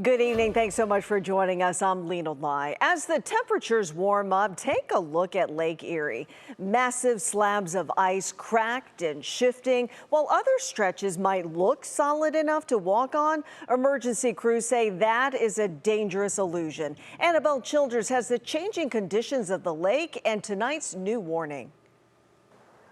Good evening. Thanks so much for joining us. I'm Lena Lai. As the temperatures warm up, take a look at Lake Erie. Massive slabs of ice cracked and shifting, while other stretches might look solid enough to walk on. Emergency crews say that is a dangerous illusion. Annabelle Childers has the changing conditions of the lake and tonight's new warning.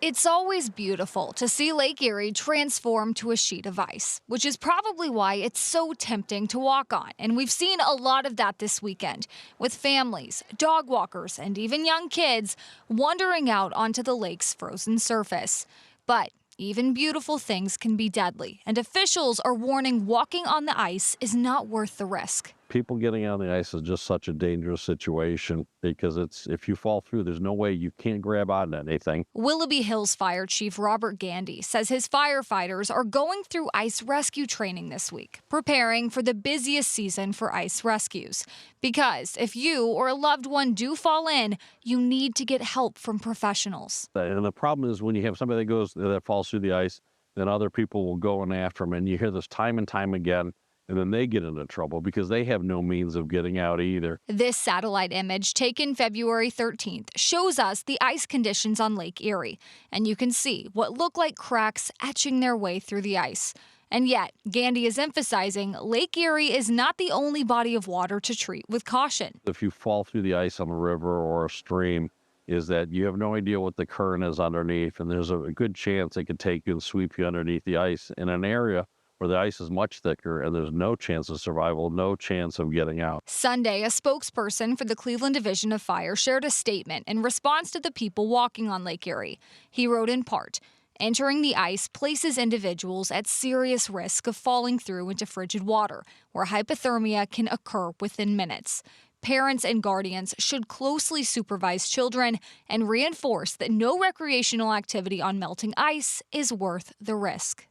It's always beautiful to see Lake Erie transform to a sheet of ice, which is probably why it's so tempting to walk on. And we've seen a lot of that this weekend, with families, dog walkers, and even young kids wandering out onto the lake's frozen surface. But even beautiful things can be deadly, and officials are warning walking on the ice is not worth the risk. People getting on the ice is just such a dangerous situation because if you fall through, there's no way you can't grab onto anything. Willoughby Hills Fire Chief Robert Gandee says his firefighters are going through ice rescue training this week, preparing for the busiest season for ice rescues. Because if you or a loved one do fall in, you need to get help from professionals. And the problem is when you have somebody that falls through the ice, then other people will go in after them. And you hear this time and time again. And then they get into trouble because they have no means of getting out either. This satellite image taken February 13th shows us the ice conditions on Lake Erie. And you can see what look like cracks etching their way through the ice. And yet, Gandee is emphasizing Lake Erie is not the only body of water to treat with caution. If you fall through the ice on a river or a stream, is that you have no idea what the current is underneath. And there's a good chance it could take you and sweep you underneath the ice in an area where the ice is much thicker and there's no chance of survival, no chance of getting out. Sunday, a spokesperson for the Cleveland Division of Fire shared a statement in response to the people walking on Lake Erie. He wrote in part, "Entering the ice places individuals at serious risk of falling through into frigid water, where hypothermia can occur within minutes. Parents and guardians should closely supervise children and reinforce that no recreational activity on melting ice is worth the risk."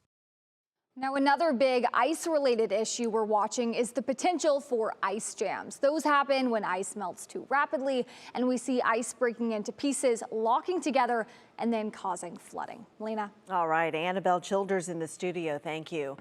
Now, another big ice-related issue we're watching is the potential for ice jams. Those happen when ice melts too rapidly, and we see ice breaking into pieces, locking together, and then causing flooding. Lena? All right, Annabelle Childers in the studio. Thank you.